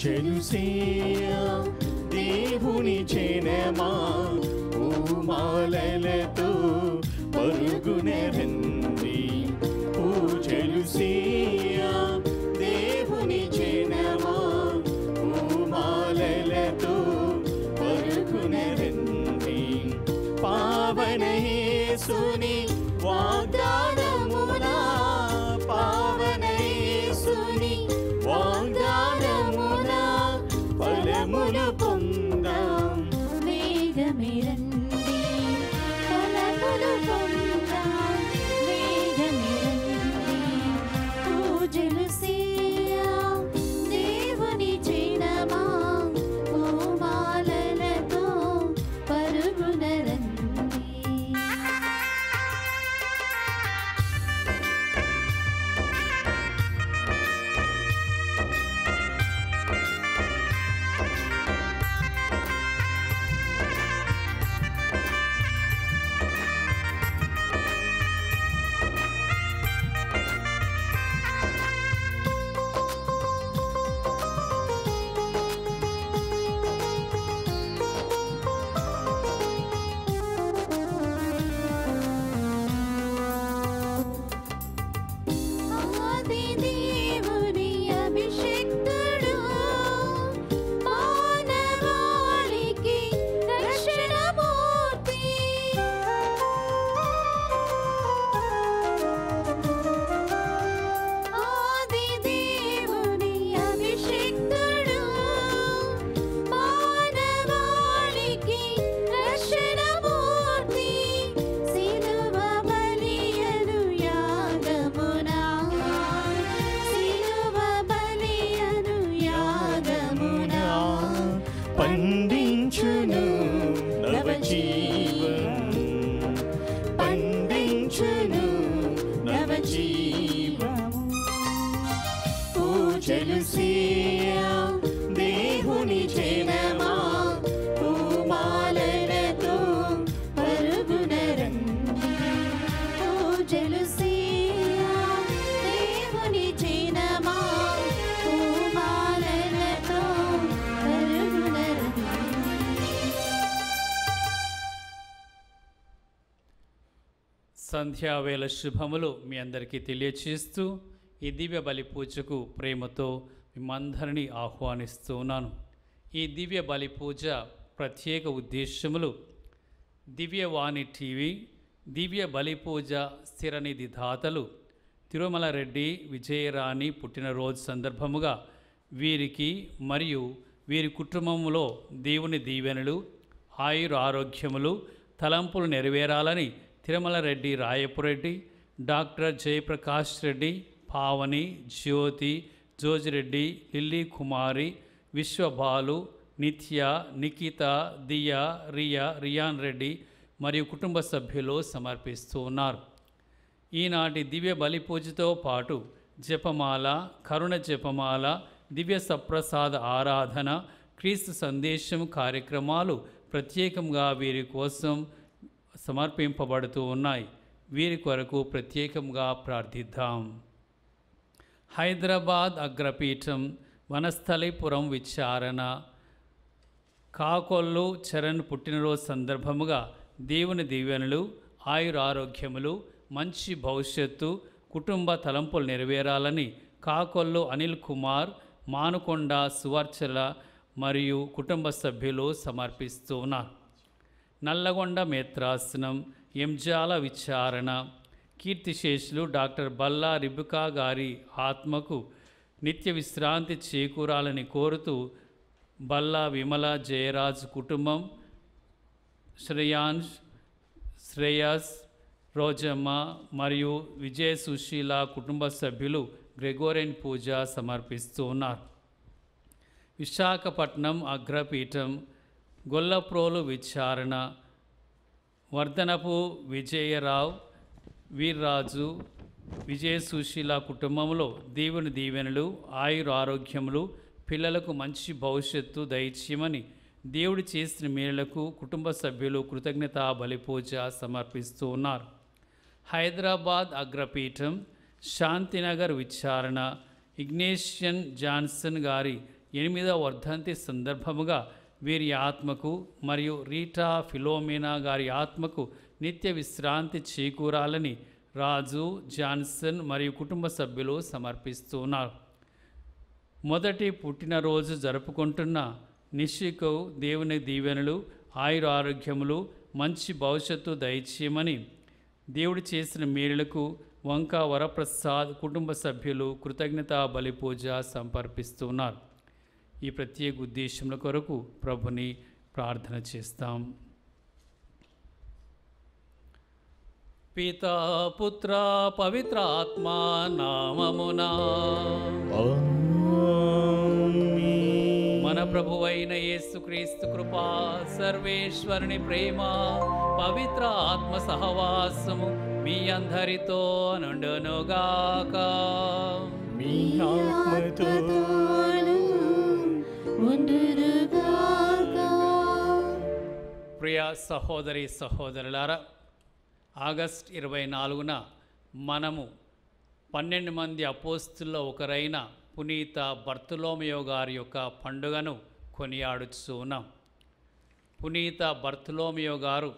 పూజలుసేయ దేవుని జనమా పూమాలలతో పరుగున రండి. పూజలుసేయ దేవుని జనమా పూమాలలతో పరుగున రండి. పావన యేసుని వాగ్దానమునా పావన యేసుని వాగ్దానమునా ఫలములు పొందాం. వేగమే రండి ఫలములు పొందాం. వేగమే రండి పూజలు చేయాం. దేవుని జనమా పూమాలలతో పరుగున రండి. ఆది దేవుని అభిషేక్తుడు మానవాళికి రక్షణమూర్తి. ఆది దేవుని అభిషేక్తుడు మానవాళికి రక్షణమూర్తి. సిలువ బలియను యాగమునా సిలువ బలియను యాగమునా పండించును నవజీవం పండించును నవజీవము. పూజలుసేయ దేవుని జనమా పూమాలలతో పరుగున రండి. పూజలు చేయాం. దేవుని జనమా పూమాలలతో పరుగున రండి. సంధ్యావేళ శుభములు మీ అందరికీ తెలియచేస్తూ ఈ దివ్య బలి పూజకు ప్రేమతో మిమ్మందరినీ ఆహ్వానిస్తూ ఉన్నాను. ఈ దివ్య బలి పూజ ప్రత్యేక ఉద్దేశములు దివ్యవాణి టీవీ దివ్య బలి పూజ స్థిరనిధి దాతలు తిరుమల రెడ్డి విజయరాణి పుట్టినరోజు సందర్భముగా వీరికి మరియు వీరి కుటుంబంలో దేవుని దీవెనలు ఆయుర ఆరోగ్యములు తలంపులు నెరవేరాలని తిరుమల రెడ్డి రాయపురెడ్డి, డాక్టర్ జయప్రకాష్ రెడ్డి, పావని, జ్యోతి, జోజిరెడ్డి, లిల్లీ కుమారి, విశ్వబాలు, నిత్య, నిఖిత, దియా, రియాన్ రెడ్డి మరియు కుటుంబ సభ్యులు సమర్పిస్తూ ఉన్నారు. ఈనాటి దివ్య బలి పూజతో పాటు జపమాల, కరుణ జపమాల, దివ్య సప్రసాద ఆరాధన, క్రీస్తు సందేశం కార్యక్రమాలు ప్రత్యేకంగా వీరి కోసం సమర్పింపబడుతూ ఉన్నాయి. వీరి కొరకు ప్రత్యేకంగా ప్రార్థిద్దాం. హైదరాబాద్ అగ్రపీఠం వనస్థలిపురం విచారణ కాకొల్లు చరణ్ పుట్టినరోజు సందర్భముగా దేవుని దీవెనలు ఆయురారోగ్యములు మంచి భవిష్యత్తు కుటుంబ తలంపులు నెరవేరాలని కాకొల్లు అనిల్ కుమార్, మానుకొండ సువర్చల మరియు కుటుంబ సభ్యులు సమర్పిస్తూ ఉన్నారు. నల్లగొండ మేత్రాసనం ఎంజాల విచారణ కీర్తిశేషులు డాక్టర్ బల్లా రిబికా గారి ఆత్మకు నిత్య విశ్రాంతి చేకూరాలని కోరుతూ బల్లా విమల జయరాజ్ కుటుంబం, శ్రేయస్, రోజమ్మ మరియు విజయ సుశీల కుటుంబ సభ్యులు గ్రెగోరియన్ పూజ సమర్పిస్తూ ఉన్నారు. విశాఖపట్నం అగ్రపీఠం గొల్లప్రోలు విచారణ వర్ధనపు విజయరావు, వీర్రాజు, విజయ సుశీల కుటుంబంలో దేవుని దీవెనలు ఆయుర ఆరోగ్యములు పిల్లలకు మంచి భవిష్యత్తు దయచేయమని దేవుడు చేసిన మేలులకు కుటుంబ సభ్యులు కృతజ్ఞతా బలిపూజ సమర్పిస్తూ ఉన్నారు. హైదరాబాద్ అగ్రపీఠం శాంతినగర్ విచారణ ఇగ్నేషియన్ జాన్సన్ గారి 8వ వర్ధంతి సందర్భముగా వీరి ఆత్మకు మరియు రీటా ఫిలోమినా గారి ఆత్మకు నిత్య విశ్రాంతి చేకూరాలని రాజు, జాన్సన్ మరియు కుటుంబ సభ్యులు సమర్పిస్తున్నారు. మొదటి పుట్టినరోజు జరుపుకుంటున్న నిషికు దేవుని దీవెనలు, ఆయురారోగ్యములు, మంచి భవిష్యత్తు దయచేయమని దేవుడు చేసిన మేలులకు వంక వరప్రసాద్ కుటుంబ సభ్యులు కృతజ్ఞతా బలి పూజ సమర్పిస్తున్నారు. ఈ ప్రత్యేక ఉద్దేశముల కొరకు ప్రభుని ప్రార్థన చేస్తాం. పితా పుత్ర పవిత్ర ఆత్మ నామమునా మన ప్రభువైన యేసుక్రీస్తు కృపా, సర్వేశ్వరుని ప్రేమ, పవిత్ర ఆత్మ సహవాసము మీ అందరితో నుండునుగాక. మీ ఆత్మతోను ఉండునుగాక. ప్రియ సహోదరి సహోదరులారా, ఆగస్ట్ 24న మనము 12 మంది అపోస్తుల్లో ఒకరైన పునీత బర్తులోమయో గారి యొక్క పండుగను కొనియాడుచూ ఉన్నాం. పునీత బర్తులోమయో గారు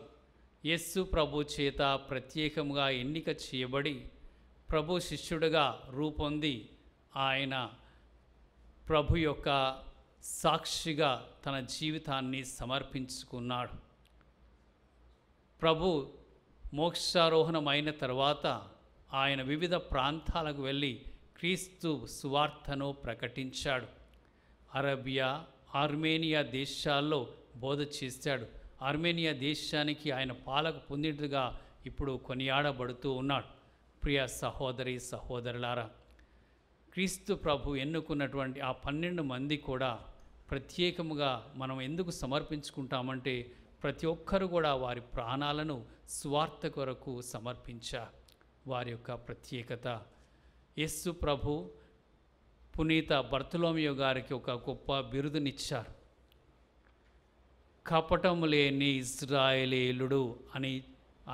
యేసు ప్రభు చేత ప్రత్యేకంగా ఎన్నిక చేయబడి ప్రభు శిష్యుడిగా రూపొంది ఆయన ప్రభు యొక్క సాక్షిగా తన జీవితాన్ని సమర్పించుకున్నాడు. ప్రభు మోక్షారోహణమైన తర్వాత ఆయన వివిధ ప్రాంతాలకు వెళ్ళి క్రీస్తు సువార్తను ప్రకటించాడు. అరేబియా, ఆర్మేనియా దేశాల్లో బోధ చేశాడు. ఆర్మేనియా దేశానికి ఆయన పాలక పొందినట్టుగా ఇప్పుడు కొనియాడబడుతూ ఉన్నాడు. ప్రియ సహోదరి సహోదరులారా, క్రీస్తు ప్రభు ఎన్నుకున్నటువంటి ఆ 12 మంది కూడా ప్రత్యేకముగా మనం ఎందుకు సమర్పించుకుంటామంటే ప్రతి ఒక్కరు కూడా వారి ప్రాణాలను స్వార్థ కొరకు సమర్పించారు. వారి యొక్క ప్రత్యేకత యేసు ప్రభు పునీత బర్తులోమయో గారికి ఒక గొప్ప బిరుదునిచ్చారు. కపటము లేని ఇజ్రాయేలీయుడు అని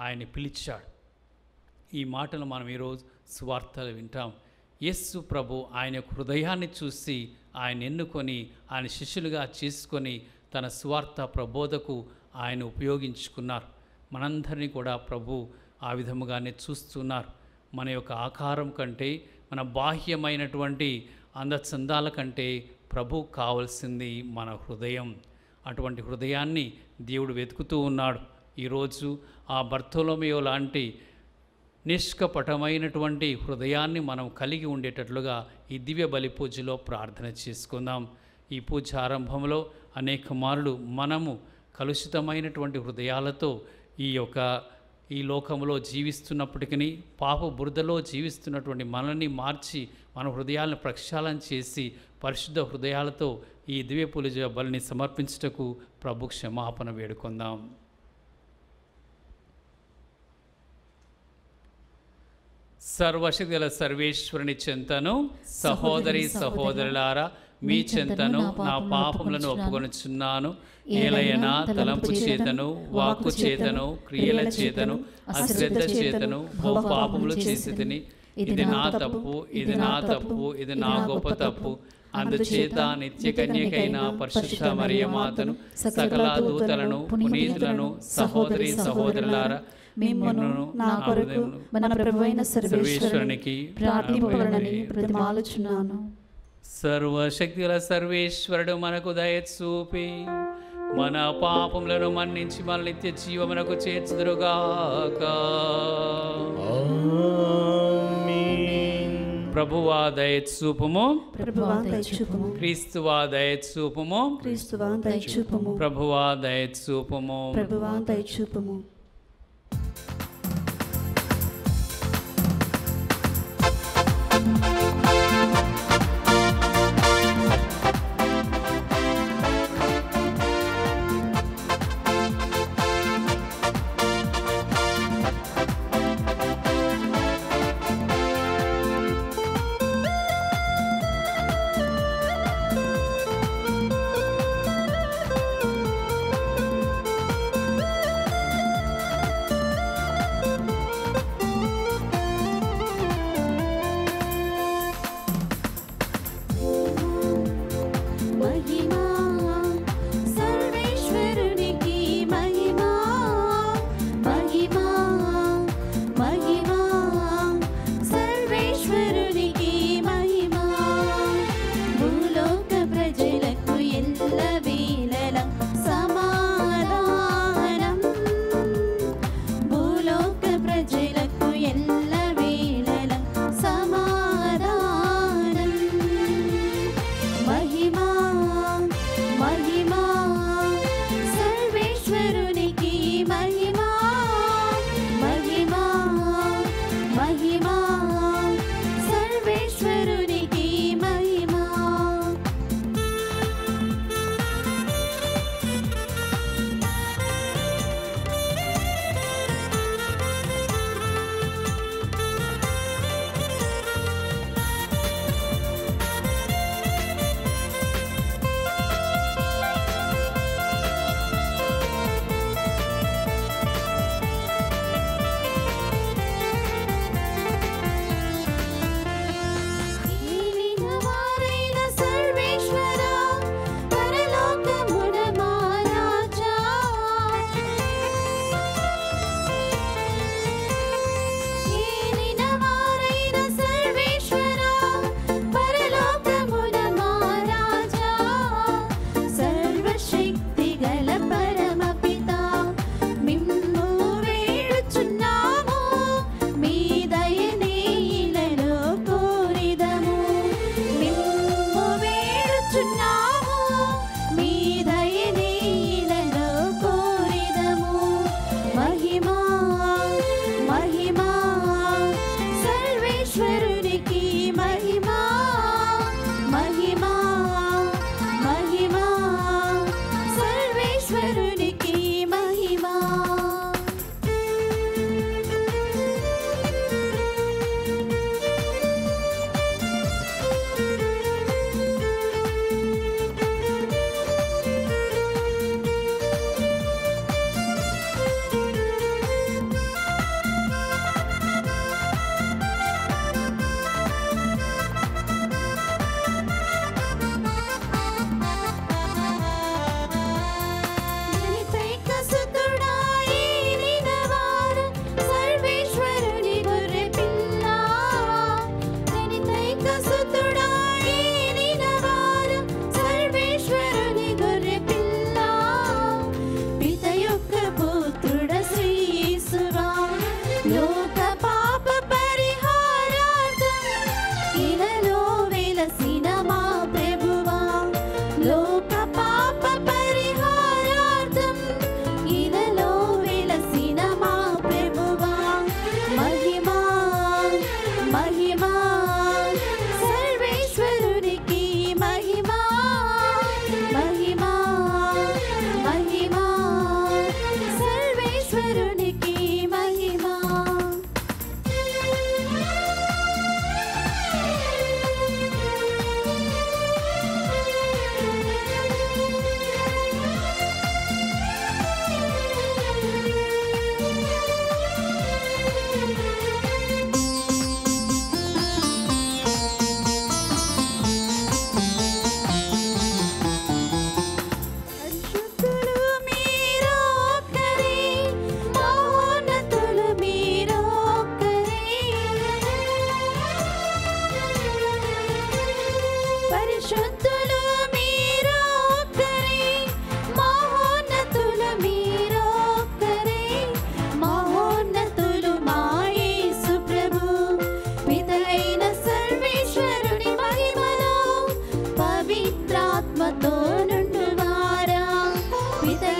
ఆయన పిలిచాడు. ఈ మాటలు మనం ఈరోజు సువార్తలు వింటాం. యేసు ప్రభు ఆయన హృదయాన్ని చూసి ఆయన ఎన్నుకొని ఆయన శిష్యులుగా చేసుకొని తన సువార్త ప్రబోధకు ఆయన ఉపయోగించుకున్నారు. మనందరినీ కూడా ప్రభు ఆ విధముగానే చూస్తున్నారు. మన యొక్క ఆకారం కంటే, మన బాహ్యమైనటువంటి అందచందాల కంటే ప్రభు కావాల్సింది మన హృదయం. అటువంటి హృదయాన్ని దేవుడు వెతుకుతూ ఉన్నాడు. ఈరోజు ఆ బర్తొలొమేయు లాంటి నిష్కపటమైనటువంటి హృదయాన్ని మనం కలిగి ఉండేటట్లుగా ఈ దివ్య బలి పూజలో ప్రార్థన చేసుకుందాం. ఈ పూజ ఆరంభంలో అనేక మార్లు మనము కలుషితమైనటువంటి హృదయాలతో ఈ లోకంలో జీవిస్తున్నప్పటికీ పాప బురదలో జీవిస్తున్నటువంటి మనల్ని మార్చి మన హృదయాలను ప్రక్షాళన చేసి పరిశుద్ధ హృదయాలతో ఈ దివ్య పూజ బలిని సమర్పించుటకు ప్రభు క్షమాపణ వేడుకుందాం. సర్వశక్తిగల సర్వేశ్వరుని చెంతను సహోదరి సహోదరులారా మీ చెంతను నా పాపములను ఒప్పుకొనుచున్నాను. ఏలయనా తలంపు చేతను, వాక్కు చేతను, క్రియల చేతను, అశ్రద్ధ చేతను బహు పాపములు చేసితిని. ఇది నా తప్పు, ఇది నా తప్పు, ఇది నా గొప్ప తప్పు. అందుచేత నిత్య కన్యకైన పరిశుద్ధ మరియ మాతను, సకల దూతలను, పునీతులను, సహోదరి సహోదరులారా మిమ్మును నా కొరకు మన ప్రభువైన సర్వేశ్వరునికి ప్రార్థింపవలెనని బ్రతిమాలుచున్నాను. సర్వశక్తిగల సర్వేశ్వరుడు మనకు దయ చూపి మన పాపములను మన్నించి మన నిత్య జీవమునకు చేర్చుదురుగాక. ప్రభువా దయ చూపుము, క్రీస్తువా దయ చూపుము, ప్రభువా దయ చూపుము.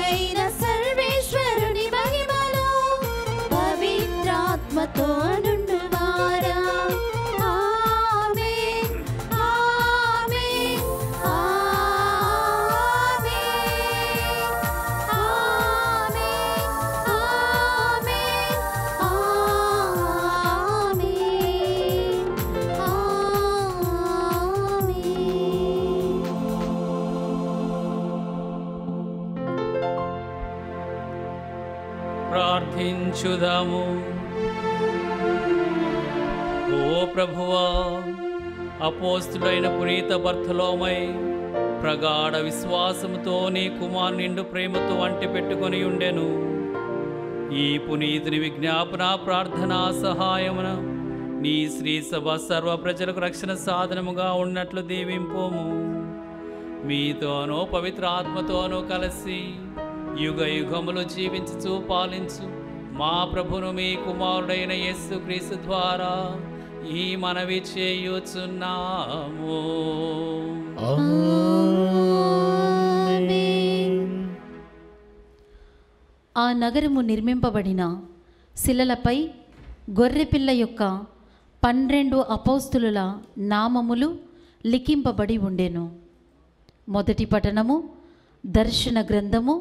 అయిన సర్వేశ్వరుని మహిమలో పవిత్రాత్మతో నుండువారా. ఆమేన్, ఆమేన్, ఆమేన్, ఆమేన్, ఆమేన్, ప్రార్థించుదాము. ఓ ప్రభువా, అపోస్తుడైన పునీత బర్తలోమై ప్రగాఢ విశ్వాసముతో నీ కుమార్ నిండు ప్రేమతో అంటి పెట్టుకొని ఉండెను. ఈ పునీతుని విజ్ఞాపన ప్రార్థన సహాయమున నీ శ్రీ సభ సర్వ ప్రజలకు రక్షణ సాధనముగా ఉన్నట్లు దీవింపోము. మీతోనూ పవిత్ర ఆత్మతోనూ కలిసి యుగ యుగములు జీవించుచు పాలించు మా ప్రభును మీ కుమారుడైన యేసుక్రీస్తు ద్వారా ఈ మనవి చేయుచున్నాము. ఆ నగరము నిర్మింపబడిన శిలలపై గొర్రెపిల్ల యొక్క 12 అపోస్తులుల నామములు లిఖింపబడి ఉండెను. మొదటి పఠనము దర్శన గ్రంథము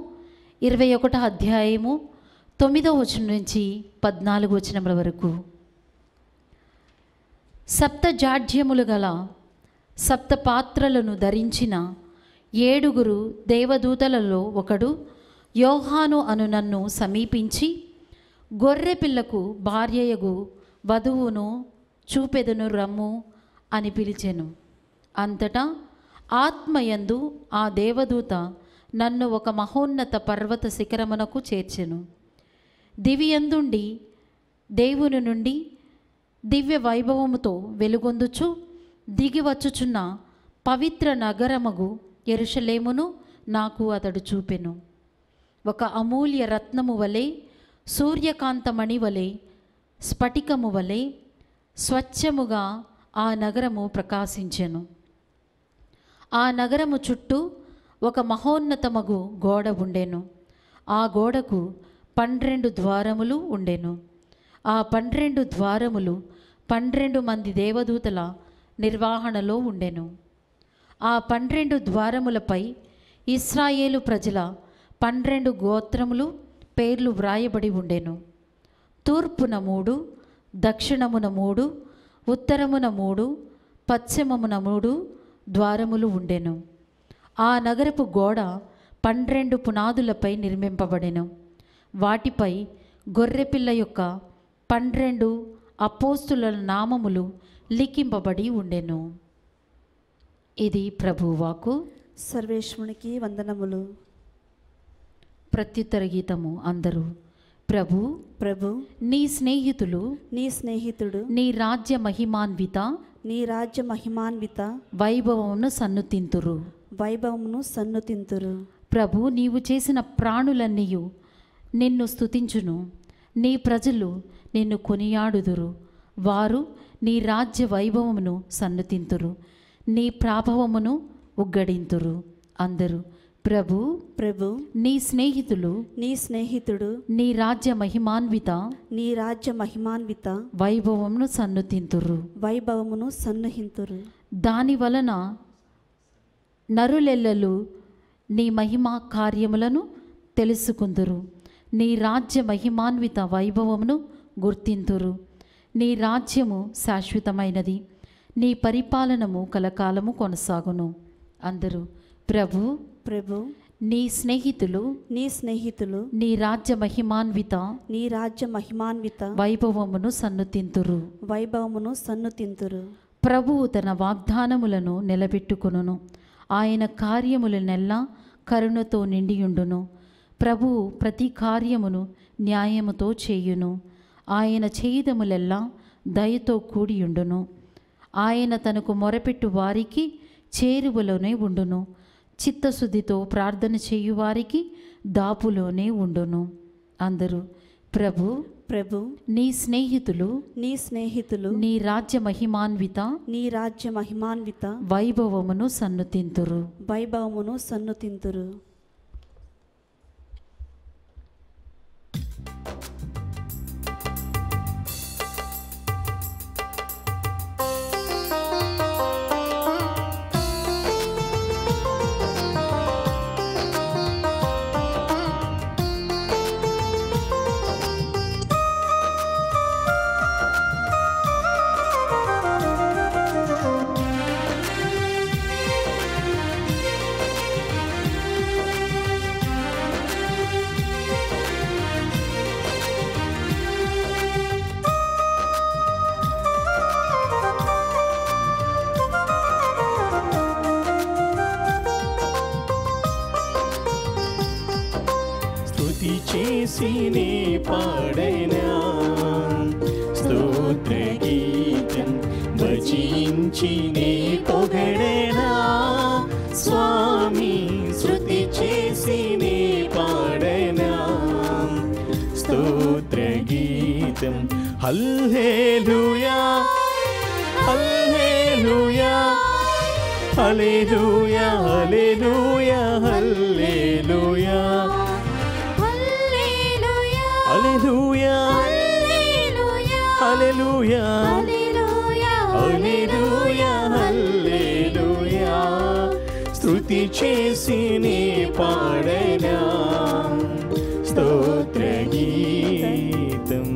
21వ అధ్యాయము 9వ వచనం నుంచి 14వ వచనముల వరకు. సప్త జాడ్యములు గల సప్త పాత్రలను ధరించిన 7 దేవదూతలలో ఒకడు యోహాను అను నన్ను సమీపించి, గొర్రెపిల్లకు భార్యయగు వధువును చూపెదను రమ్ము అని పిలిచెను. అంతటా ఆత్మయందు ఆ దేవదూత నన్ను ఒక మహోన్నత పర్వత శిఖరమునకు చేర్చెను. దివియందుండి దేవుని నుండి దివ్య వైభవముతో వెలుగొందుచు దిగివచ్చుచున్న పవిత్ర నగరమగు యెరూషలేమును నాకు అతడు చూపెను. ఒక అమూల్య రత్నము వలె, సూర్యకాంతమణి వలె, స్ఫటికము వలె స్వచ్ఛముగా ఆ నగరము ప్రకాశించెను. ఆ నగరము చుట్టూ ఒక మహోన్నతమగు గోడ ఉండెను. ఆ గోడకు 12 ద్వారములు ఉండెను. ఆ 12 ద్వారములు 12 మంది దేవదూతల నిర్వహణలో ఉండెను. ఆ 12 ద్వారములపై ఇశ్రాయేలు ప్రజల 12 గోత్రములు పేర్లు వ్రాయబడి ఉండెను. తూర్పున 3, దక్షిణమున 3, ఉత్తరమున 3, పశ్చిమమున 3 ద్వారములు ఉండెను. ఆ నగరపు గోడ 12 పునాదులపై నిర్మింపబడెను. వాటిపై గొర్రెపిల్ల యొక్క 12 అపోస్తుల నామములు లిఖింపబడి ఉండెను. ఇది ప్రభువాకు. సర్వేశ్వరునికి వందనములు. ప్రత్యుత్తర గీతము అందరూ. ప్రభు ప్రభు నీ స్నేహితులు నీ స్నేహితుడు నీ రాజ్య మహిమాన్విత నీ రాజ్య మహిమాన్విత వైభవమును సన్నుతింతురు. వైభవమును సన్నుతింతురు. ప్రభు నీవు చేసిన ప్రాణులన్నీయు నిన్ను స్తుతించును. నీ ప్రజలు నిన్ను కొనియాడుదురు. వారు నీ రాజ్య వైభవమును సన్నుతింతురు. నీ ప్రాభవమును ఉగ్గడింతురు. అందరూ ప్రభు ప్రభు నీ స్నేహితులు నీ స్నేహితుడు నీ రాజ్య మహిమాన్విత నీ రాజ్య మహిమాన్విత వైభవమును సన్నుతింతురు. వైభవమును సన్నుహింతురు. దాని వలన నరులెల్లలు నీ మహిమా కార్యములను తెలుసుకుందురు. నీ రాజ్య మహిమాన్విత వైభవమును గుర్తింతురు. నీ రాజ్యము శాశ్వతమైనది. నీ పరిపాలనము కలకాలము కొనసాగును. అందరూ ప్రభు ప్రభు నీ స్నేహితులు నీ స్నేహితులు నీ రాజ్య మహిమాన్విత నీ రాజ్య మహిమాన్విత వైభవమును సన్నుతింతురు. వైభవమును సన్నుతింతురు. ప్రభువు తన వాగ్దానములను నిలబెట్టుకొనును. ఆయన కార్యములనెల్లా కరుణతో నిండియుండును. ప్రభువు ప్రతి కార్యమును న్యాయముతో చేయును. ఆయన చేయుదములెల్లా దయతో కూడియుండును. ఆయన తనకు మొరపెట్టు వారికి చేరువలోనే ఉండును. చిత్తశుద్ధితో ప్రార్థన చేయువారికి దాపులోనే ఉండును. అందరూ ప్రభు ప్రభు నీ స్నేహితులు నీ స్నేహితులు నీ రాజ్య మహిమాన్విత నీ రాజ్య మహిమాన్విత వైభవమును సన్నుతింతురు. వైభవమును సన్నుతింతురు. స్తుతి చేసి నే పాడేనా స్తోత్ర గీతం భజించి నే పొగడేనా స్వామి స్తుతి చేసి నే పాడేనా స్తోత్ర గీతం హల్లెలూయా హల్లెలూయా హల్లెలూయా హల్లెలూయా హల్లెలూయా హల్లెలూయా హల్లెలూయా హల్లెలూయా హల్లెలూయా స్తుతి చేసి నే పాడేనా స్తోత్ర గీతం.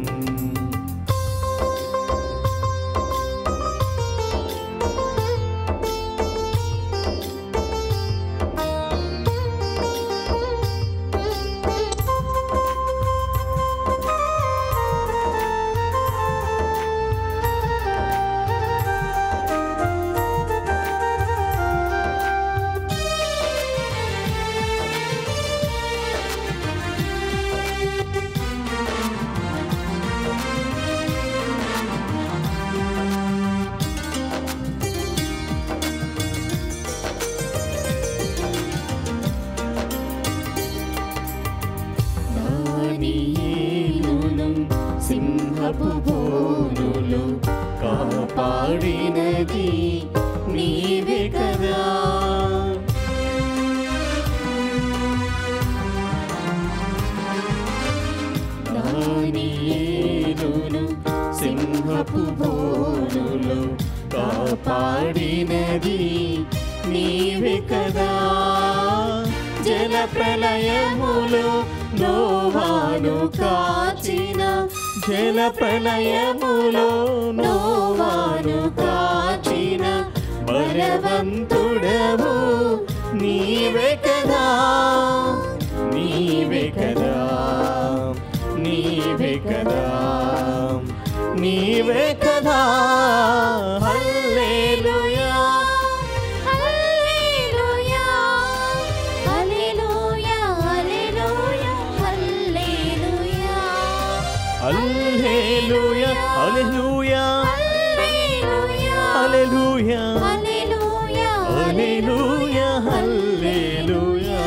సింహపు బోనులు కాపాడినది నీవే కదా దానియేలును సింహపు బోనులు కాపాడినది నీవే కదా జల ప్రళయములో నోవాను కాచిన జల ప్రళయములో నోవాను కాచిన బలవంతుడవు నీవే కదా నీవే కదా నీవే కదా నీవే కదా హల్లెలూయా హల్లెలూయా హల్లెలూయా హల్లెలూయా హల్లెలూయా హల్లెలూయా.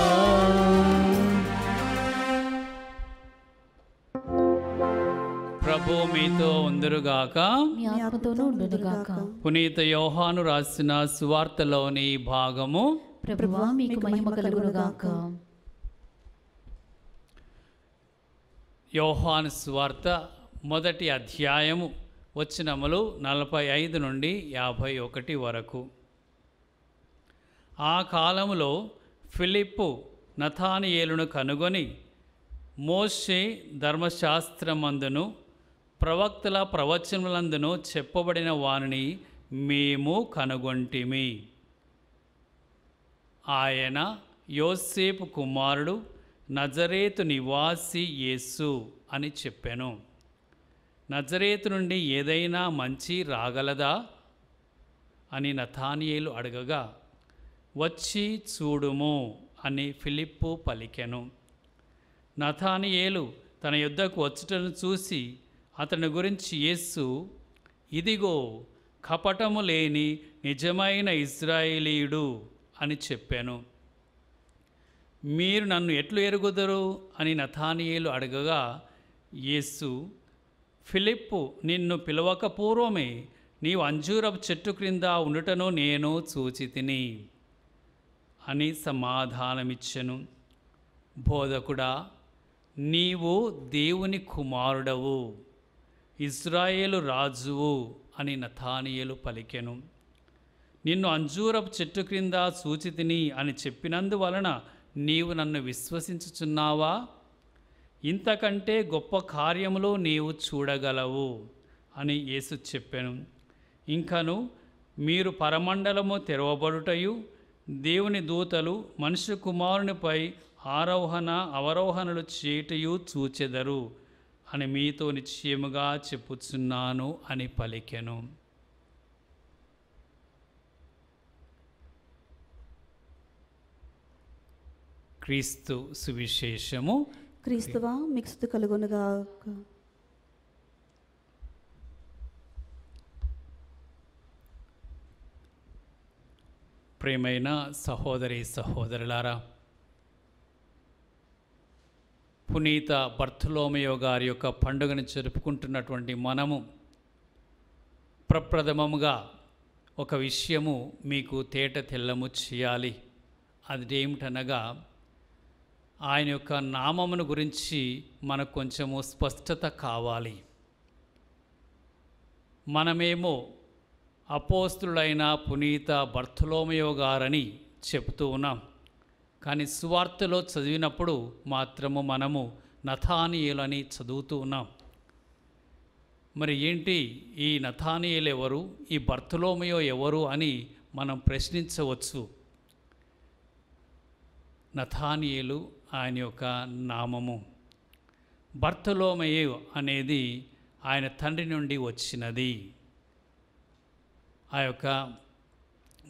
ప్రభు మీతో ఉందురుగాక, మీ ఆత్మతోనూ ఉండునుగాక. పునీత యోహాను రాసిన సువార్తలోని భాగము. ప్రభువా మీకు మహిమ కలుగునుగాక. యోహాను సువార్త మొదటి అధ్యాయము వచనములు 45 నుండి 51 వరకు. ఆ కాలములో ఫిలిప్పు నతానియేలును కనుగొని మోషే ధర్మశాస్త్రమందును ప్రవక్తల ప్రవచనములందును చెప్పబడిన వానిని మేము కనుగొంటిమి. ఆయన యోసేపు కుమారుడు నజరేతు నివాసి యేసు అని చెప్పాను. నజరేతు నుండి ఏదైనా మంచి రాగలదా అని నతానియేలు అడగగా, వచ్చి చూడుము అని ఫిలిప్పు పలికెను. నతానియేలు తన యొద్దకు వచ్చుటను చూసి అతని గురించి యేసు, ఇదిగో కపటము లేని నిజమైన ఇశ్రాయేలీయుడు అని చెప్పాను. మీరు నన్ను ఎట్లు ఎరుగుదరు అని నతానియేలు అడగగా, యేసు, ఫిలిప్పు నిన్ను పిలవక పూర్వమే నీవు అంజూరపు చెట్టు క్రింద ఉండుటను నేను చూచితిని అని సమాధానమిచ్చెను. బోధకుడా, నీవు దేవుని కుమారుడవు, ఇశ్రాయేలు రాజువు అని నతానియేలు పలికెను. నిన్ను అంజూరపు చెట్టు క్రింద చూచితిని అని చెప్పినందువలన నీవు నన్ను విశ్వసించుచున్నావా? ఇంతకంటే గొప్ప కార్యములు నీవు చూడగలవు అని యేసు చెప్పెను. ఇంకను మీరు పరమండలము తెరవబడుటయు దేవుని దూతలు మనుష్య కుమారునిపై ఆరోహణ అవరోహణలు చేయుటయు చూచెదరు అని మీతో నిశ్చయముగా చెప్పుచున్నాను అని పలికెను. క్రీస్తు సువిశేషము. క్రీస్తువా మీకు స్తుతి కలుగునుగాక. ప్రియమైన సహోదరి సహోదరులారా, పునీత బర్తలోమయో గారి యొక్క పండుగను జరుపుకుంటున్నటువంటి మనము ప్రప్రథమముగా ఒక విషయము మీకు తేట తెల్లము చేయాలి. అదేమిటనగా ఆయన యొక్క నామమును గురించి మనకు కొంచెము స్పష్టత కావాలి. మనమేమో అపోస్తులైన పునీత బర్తలోమయో గారని చెబుతూ ఉన్నాం, కానీ సువార్తలో చదివినప్పుడు మాత్రము మనము నథానియేలు అని చదువుతూ ఉన్నాం. మరి ఏంటి ఈ నథానియేలు ఎవరు, ఈ బర్తలోమయో ఎవరు అని మనం ప్రశ్నించవచ్చు. నథానియేలు ఆయన యొక్క నామము. బర్తలోమయో అనేది ఆయన తండ్రి నుండి వచ్చినది. ఆ యొక్క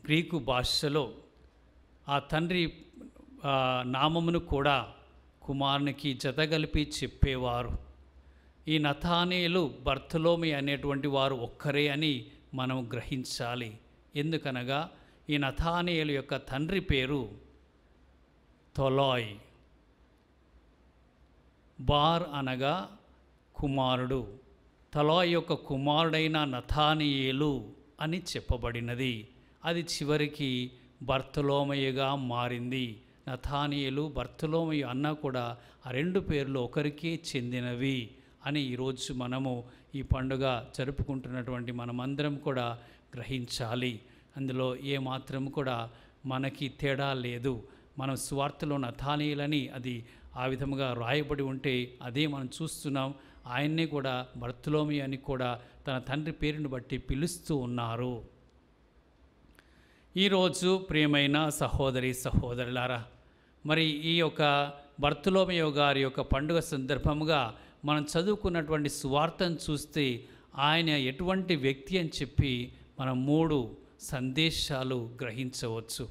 గ్రీకు భాషలో ఆ తండ్రి నామమును కూడా కుమారునికి జతగలిపి చెప్పేవారు. ఈ నథానియేలు బర్తలోమయి అనేటువంటి వారు ఒక్కరే అని మనం గ్రహించాలి. ఎందుకనగా ఈ నథానియేలు యొక్క తండ్రి పేరు తొలాయ్. బార్ అనగా కుమారుడు. తొలాయ్ యొక్క కుమారుడైన నథానియేలు అని చెప్పబడినది. అది చివరికి బర్తలోమయుగా మారింది. నథానియేలు బర్తలోమయు అన్నా కూడా ఆ రెండు పేర్లు ఒకరికే చెందినవి అని ఈరోజు మనము ఈ పండుగ జరుపుకుంటున్నటువంటి మనమందరం కూడా గ్రహించాలి. అందులో ఏమాత్రం కూడా మనకి తేడా లేదు. మనం సువార్తలో నథానియేలని అది ఆ విధముగా రాయబడి ఉంటే అదే మనం చూస్తున్నాం. ఆయన్నే కూడా బర్తలోమయు అని కూడా తన తండ్రి పేరును బట్టి పిలుస్తూ ఉన్నారు. ఈరోజు ప్రియమైన సహోదరి సహోదరులారా, మరి ఈ యొక్క బర్తలోమయో గారి యొక్క పండుగ సందర్భముగా మనం చదువుకున్నటువంటి సువార్తను చూస్తే ఆయన ఎటువంటి వ్యక్తి అని చెప్పి మనం 3 సందేశాలు గ్రహించవచ్చు.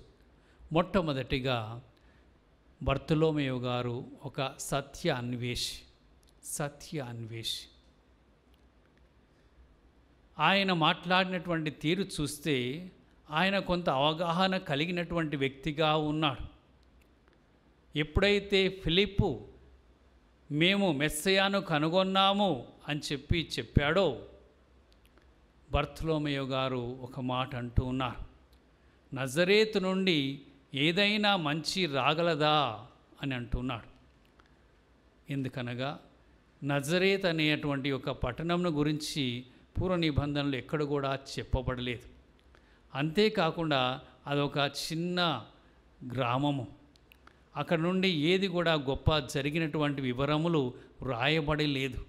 మొట్టమొదటిగా బర్తలోమయో గారు ఒక సత్య అన్వేషి. ఆయన మాట్లాడినటువంటి తీరు చూస్తే ఆయన కొంత అవగాహన కలిగినటువంటి వ్యక్తిగా ఉన్నాడు. ఎప్పుడైతే ఫిలిప్పు మేము మెస్సయాను కనుగొన్నాము అని చెప్పాడో బర్తలోమయో గారు ఒక మాట అంటూ ఉన్నారు. నజరేతు నుండి ఏదైనా మంచి రాగలదా అని అంటున్నాడు. ఎందుకనగా నజరేత్ అనేటువంటి ఒక పట్టణంను గురించి పూర్వ నిబంధనలు ఎక్కడ కూడా చెప్పబడలేదు. అంతేకాకుండా అదొక చిన్న గ్రామము. అక్కడ నుండి ఏది కూడా గొప్ప జరిగినటువంటి వివరములు వ్రాయబడి లేదు.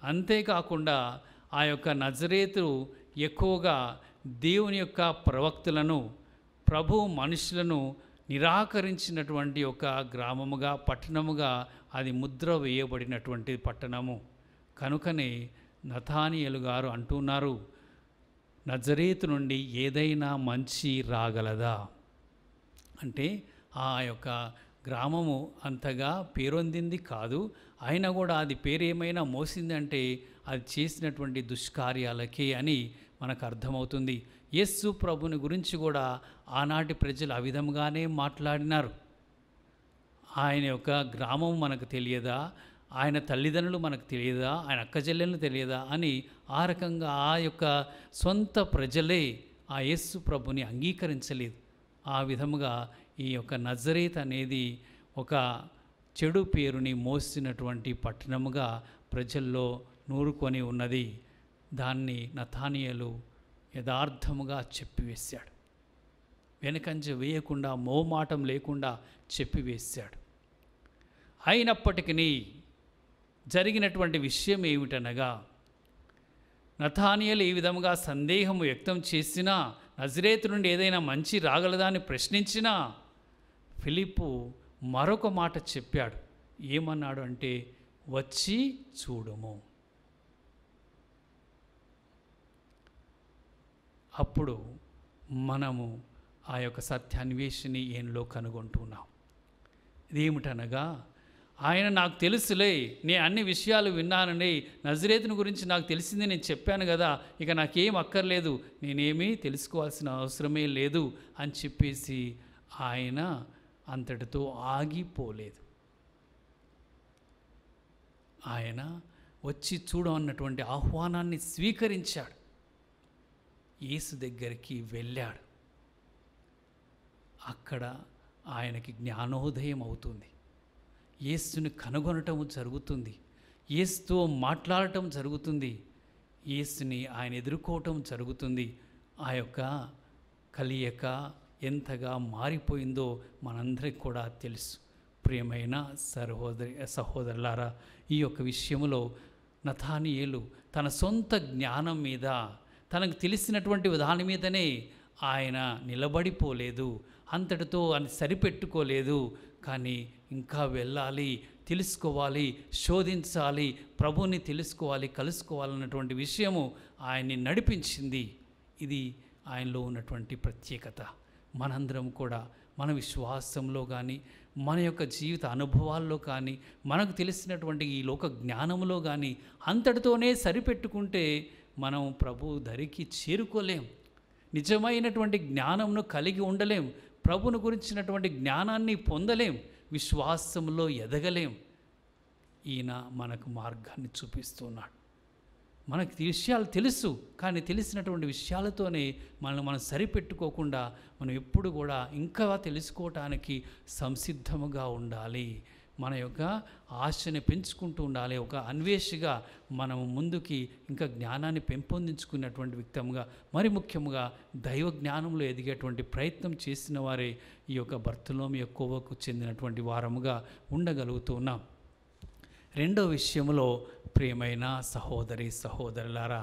అంతేకాకుండా ఆ యొక్క నజరేతు ఎక్కువగా దేవుని యొక్క ప్రవక్తలను, ప్రభు మనుషులను నిరాకరించినటువంటి ఒక గ్రామముగా, పట్టణముగా అది ముద్ర వేయబడినటువంటి పట్టణము. కనుకనే నథానియేలు గారు అంటున్నారు, నజరేతు నుండి ఏదైనా మంచి రాగలదా అంటే ఆ యొక్క గ్రామము అంతగా పేరొందింది కాదు. అయినా కూడా అది పేరేమైనా మోసిందంటే అది చేసినటువంటి దుష్కార్యాలకే అని మనకు అర్థమవుతుంది. యేసు ప్రభుని గురించి కూడా ఆనాటి ప్రజలు ఆ విధంగానే మాట్లాడినారు. ఆయన యొక్క గ్రామం మనకు తెలియదా, ఆయన తల్లిదండ్రులు మనకు తెలియదా, ఆయన అక్కచెల్లెళ్ళు తెలియదా అని ఆ రకంగా ఆ యొక్క సొంత ప్రజలే ఆ యేసు ప్రభుని అంగీకరించలేదు. ఆ విధముగా ఈ యొక్క నజరేత్ అనేది ఒక చెడు పేరుని మోసినటువంటి పట్టణముగా ప్రజల్లో నూరుకొని ఉన్నది. దాన్ని నథానియేలు యథార్థముగా చెప్పివేశాడు. వెనకంజ వేయకుండా, మోమాటం లేకుండా చెప్పివేశాడు. అయినప్పటికీ జరిగినటువంటి విషయం ఏమిటనగా, నథానియేలు ఈ విధముగా సందేహం వ్యక్తం చేసినా, నజరేతు నుండి ఏదైనా మంచి రాగలదా అని ప్రశ్నించినా, ఫిలిప్పు మరొక మాట చెప్పాడు. ఏమన్నాడు అంటే, వచ్చి చూడుము. అప్పుడు మనము ఆ యొక్క సత్యాన్వేషిని ఏంలో కనుగొంటున్నాం. ఇదేమిటనగా ఆయన నాకు తెలుసులే, నేను అన్ని విషయాలు విన్నానండి, నజరేతుని గురించి నాకు తెలిసింది నేను చెప్పాను కదా, ఇక నాకేం అక్కర్లేదు, నేనేమీ తెలుసుకోవాల్సిన అవసరమే లేదు అని చెప్పేసి ఆయన అంతటితో ఆగిపోలేదు. ఆయన వచ్చి చూడమన్నటువంటి ఆహ్వానాన్ని స్వీకరించాడు. యేసు దగ్గరికి వెళ్ళాడు. అక్కడ ఆయనకి జ్ఞానోదయం అవుతుంది. యేసుని కనుగొనటం జరుగుతుంది. యేసుతో మాట్లాడటం జరుగుతుంది. యేసుని ఆయన ఎదుర్కోవటం జరుగుతుంది. ఆ యొక్క కలియక ఎంతగా మారిపోయిందో మనందరికి కూడా తెలుసు. ప్రియమైన సహోదరులారా, ఈ యొక్క విషయంలో నతానియేలు తన సొంత జ్ఞానం మీద, తనకు తెలిసినటువంటి దాని మీదనే ఆయన నిలబడిపోలేదు, అంతటితో అని సరిపెట్టుకోలేదు. కానీ ఇంకా వెళ్ళాలి, తెలుసుకోవాలి, శోధించాలి, ప్రభువుని తెలుసుకోవాలి, కలుసుకోవాలన్నటువంటి విషయము ఆయన్ని నడిపించింది. ఇది ఆయనలో ఉన్నటువంటి ప్రత్యేకత. మనందరం కూడా మన విశ్వాసంలో కానీ, మన యొక్క జీవిత అనుభవాల్లో కానీ, మనకు తెలిసినటువంటి ఈ లోక జ్ఞానంలో కానీ అంతటితోనే సరిపెట్టుకుంటే మనం ప్రభు దరికి చేరుకోలేం. నిజమైనటువంటి జ్ఞానంను కలిగి ఉండలేం. ప్రభుని గురించినటువంటి జ్ఞానాన్ని పొందలేం. విశ్వాసంలో ఎదగలేం. ఈయన మనకు మార్గాన్ని చూపిస్తున్నాడు. మనకు విషయాలు తెలుసు, కానీ తెలిసినటువంటి విషయాలతోనే మనం సరిపెట్టుకోకుండా మనం ఎప్పుడు కూడా ఇంకా తెలుసుకోవటానికి సంసిద్ధముగా ఉండాలి. మన యొక్క ఆశని పెంచుకుంటూ ఉండాలి. ఒక అన్వేషిగా మనం ముందుకి ఇంకా జ్ఞానాన్ని పెంపొందించుకున్నటువంటి వ్యక్తిగా, మరి ముఖ్యంగా దైవ జ్ఞానంలో ఎదిగేటువంటి ప్రయత్నం చేసిన వారే ఈ యొక్క బర్తలోమి కోవకు చెందినటువంటి వారముగా ఉండగలుగుతున్నాం. రెండో విషయంలో ప్రియమైన సహోదరులారా,